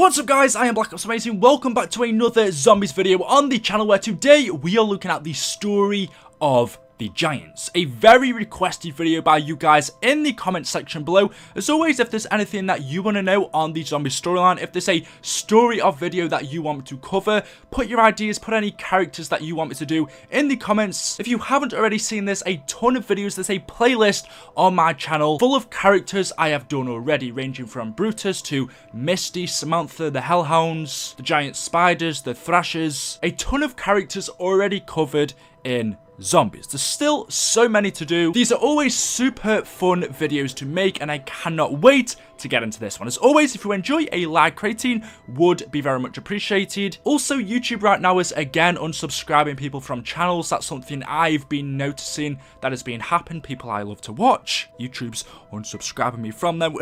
What's up guys, I am BlackOpsAmazing. Welcome back to another zombies video on the channel where today we are looking at the story of the Giants. A very requested video by you guys in the comment section below. As always, if there's anything that you want to know on the zombie storyline, if there's a story of video that you want me to cover, put your ideas, put any characters that you want me to do in the comments. If you haven't already seen this, a ton of videos, there's a playlist on my channel full of characters I have done already, ranging from Brutus to Misty, Samantha, the Hellhounds, the Giant Spiders, the Thrashers. A ton of characters already covered in zombies. There's still so many to do. These are always super fun videos to make and I cannot wait to get into this one. As always, if you enjoy, a like rating would be very much appreciated. Also, YouTube right now is again unsubscribing people from channels. That's something I've been noticing that has been happening. People I love to watch, YouTube's unsubscribing me from them.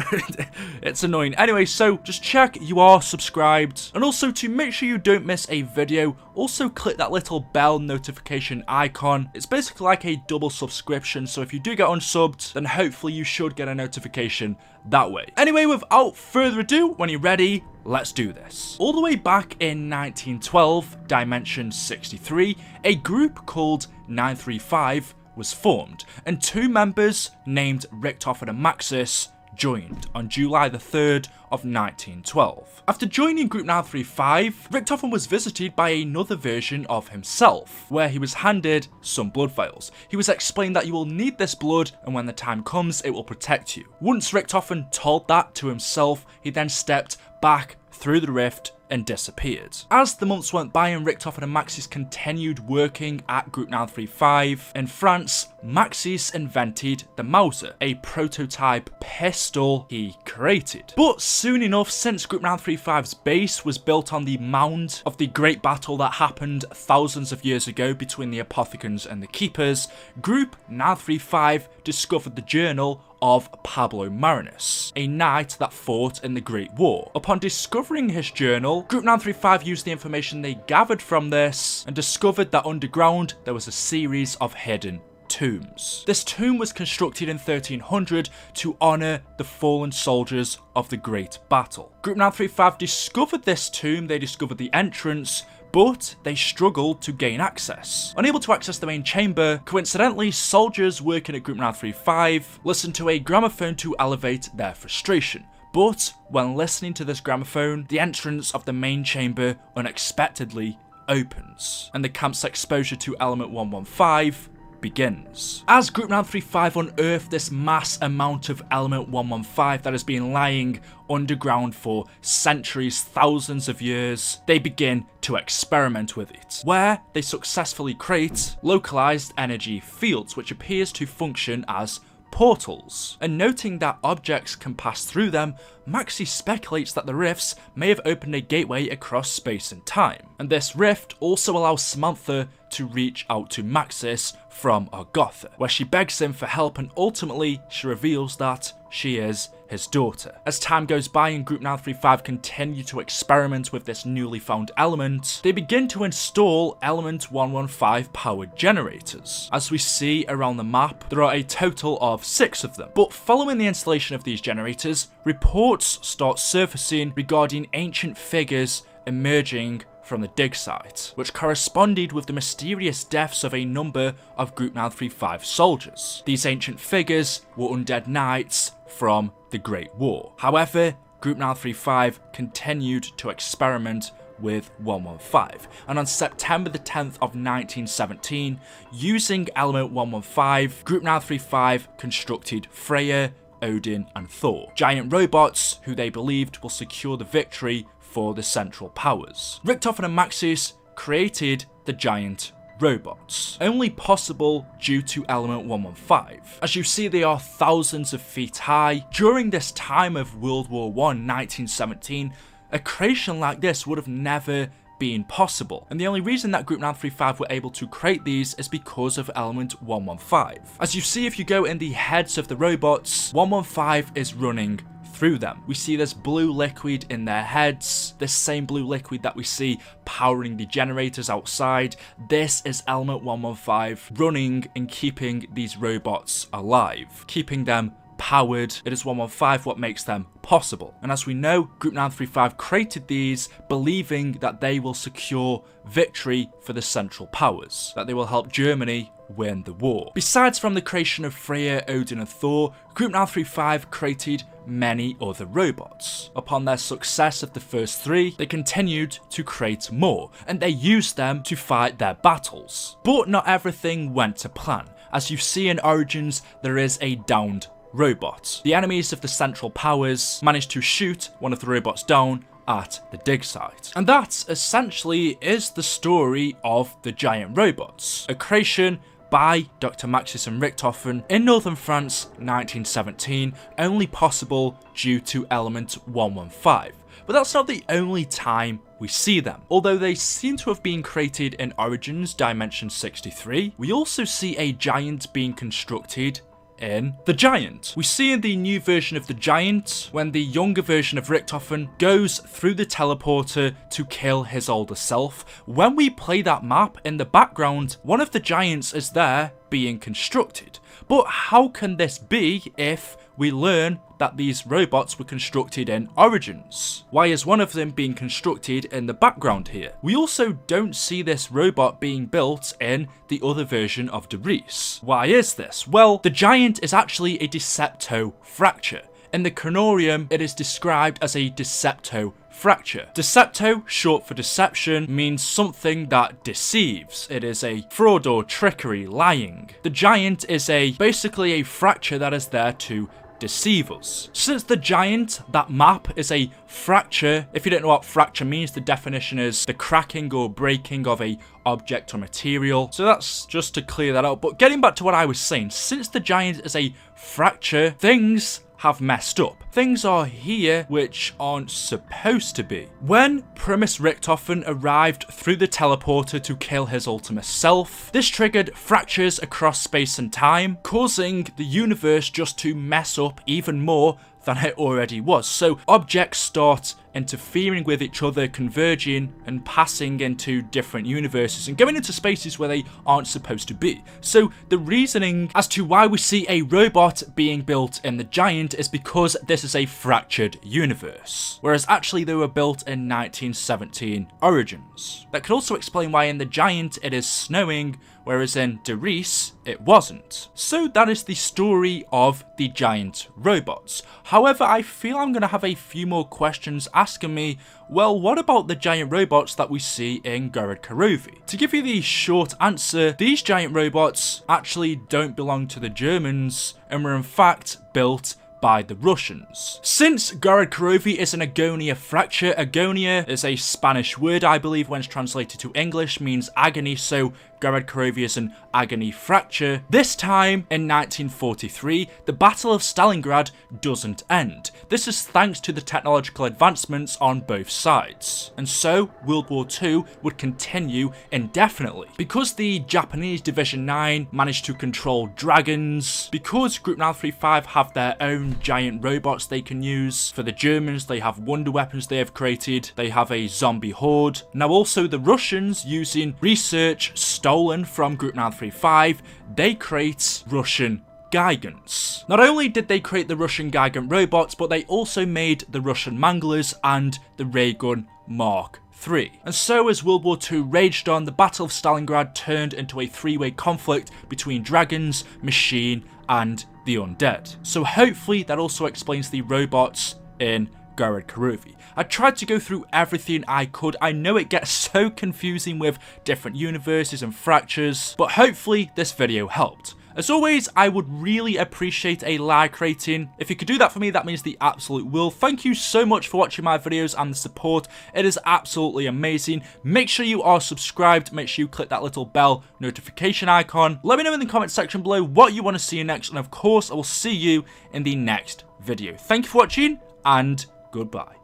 It's annoying. Anyway, so just check you are subscribed, and also to make sure you don't miss a video, also click that little bell notification icon. It's basically like a double subscription, so if you do get unsubbed, then hopefully you should get a notification that way. Anyway, without further ado, when you're ready, let's do this. All the way back in 1912, Dimension 63, a group called 935 was formed, and two members named RICHTOFEN and MAXIS joined on July the 3rd of 1912. After joining Group 935, Richtofen was visited by another version of himself, where he was handed some blood vials. He was explained that you will need this blood, and when the time comes, it will protect you. Once Richtofen told that to himself, he then stepped back through the rift and disappeared. As the months went by and Richtofen and MAXIS continued working at Group 935, in France, MAXIS invented the Mauser, a prototype pistol he created. But soon enough, since Group 935's base was built on the mound of the great battle that happened thousands of years ago between the Apothecans and the Keepers, Group 935 discovered the journal of Pablo Marinus, a knight that fought in the Great War. Upon discovering his journal, Group 935 used the information they gathered from this and discovered that underground there was a series of hidden tombs. This tomb was constructed in 1300 to honour the fallen soldiers of the Great Battle. Group 935 discovered this tomb, they discovered the entrance, but they struggled to gain access. Unable to access the main chamber, coincidentally, soldiers working at Group 935 listened to a gramophone to elevate their frustration. But when listening to this gramophone, the entrance of the main chamber unexpectedly opens, and the camp's exposure to element 115 begins. As Group 935 unearthed this mass amount of element 115 that has been lying underground for centuries, thousands of years, they begin to experiment with it, where they successfully create localized energy fields, which appears to function as portals. And noting that objects can pass through them, MAXIS speculates that the rifts may have opened a gateway across space and time. And this rift also allows Samantha to reach out to MAXIS from Argotha, where she begs him for help, and ultimately she reveals that she is his daughter. As time goes by and Group 935 continue to experiment with this newly found element, they begin to install element 115 powered generators. As we see around the map, there are a total of 6 of them. But following the installation of these generators, reports start surfacing regarding ancient figures emerging from the dig site, which corresponded with the mysterious deaths of a number of Group 935 soldiers. These ancient figures were undead knights from the Great War. However, Group 935 continued to experiment with 115, and on September the 10th of 1917, using element 115, Group 935 constructed Freya, Odin and Thor, giant robots who they believed will secure the victory for the Central Powers. Richtofen and MAXIS created the giant robots, only possible due to element 115. As you see, they are thousands of feet high. During this time of World War I, 1917, a creation like this would have never been possible, and the only reason that Group 935 were able to create these is because of element 115. As you see, if you go in the heads of the robots, 115 is running through them. We see this blue liquid in their heads, this same blue liquid that we see powering the generators outside. This is element 115 running and keeping these robots alive, keeping them powered. It is 115 what makes them possible. And as we know, Group 935 created these believing that they will secure victory for the Central Powers, that they will help Germany win the war. Besides from the creation of Freya, Odin and Thor, Group 935 created many other robots. Upon their success of the first 3, they continued to create more, and they used them to fight their battles. But not everything went to plan. As you see in Origins, there is a downed robot. The enemies of the Central Powers managed to shoot one of the robots down at the dig site. And that essentially is the story of the giant robots, a creation by Dr. MAXIS and RICHTOFEN in northern France 1917, only possible due to element 115. But that's not the only time we see them. Although they seem to have been created in Origins Dimension 63, we also see a giant being constructed in the Giant. We see in the new version of the Giant when the younger version of RICHTOFEN goes through the teleporter to kill his older self. When we play that map in the background, one of the Giants is there being constructed. But how can this be if we learn that these robots were constructed in Origins? Why is one of them being constructed in the background here? We also don't see this robot being built in the other version of Darius. Why is this? Well, the Giant is actually a Decepto fracture. In the Chronorium, it is described as a Decepto fracture. Decepto, short for deception, means something that deceives. It is a fraud or trickery, lying. The Giant is basically a fracture that is there to deceive us. Since the Giant, that map, is a fracture, if you don't know what fracture means, the definition is the cracking or breaking of a object or material. So that's just to clear that out. But getting back to what I was saying, since the Giant is a fracture, things have messed up. Things are here which aren't supposed to be. When Primus RICHTOFEN arrived through the teleporter to kill his ultimate self, this triggered fractures across space and time, causing the universe just to mess up even more than it already was. So objects start interfering with each other, converging and passing into different universes and going into spaces where they aren't supposed to be. So the reasoning as to why we see a robot being built in the Giant is because this is a fractured universe, whereas actually they were built in 1917 Origins. That could also explain why in the Giant it is snowing, whereas in Darius it wasn't. So that is the story of the giant robots. However, I feel I'm going to have a few more questions asking me, well, what about the giant robots that we see in Gorod Krovi? To give you the short answer, these giant robots actually don't belong to the Germans and were in fact built by the Russians. Since Gorod Krovi is an agonia fracture, agonia is a Spanish word, I believe, when it's translated to English means agony, so Gorod Krovi is an agony fracture. This time, in 1943, the Battle of Stalingrad doesn't end. This is thanks to the technological advancements on both sides. And so, World War II would continue indefinitely. Because the Japanese Division 9 managed to control dragons, because Group 935 have their own giant robots they can use, for the Germans they have wonder weapons they have created, they have a zombie horde. Now also the Russians, using research stolen from Group 935, they create Russian Gigants. Not only did they create the Russian Gigant robots, but they also made the Russian Manglers and the ray gun Mark III. And so as World War II raged on, the Battle of Stalingrad turned into a three-way conflict between dragons, machine, and the undead. So hopefully that also explains the robots in Gorod Krovi. I tried to go through everything I could. I know it gets so confusing with different universes and fractures, but hopefully this video helped. As always, I would really appreciate a like rating. If you could do that for me, that means the absolute world. Thank you so much for watching my videos and the support. It is absolutely amazing. Make sure you are subscribed. Make sure you click that little bell notification icon. Let me know in the comment section below what you want to see next. And of course, I will see you in the next video. Thank you for watching and goodbye.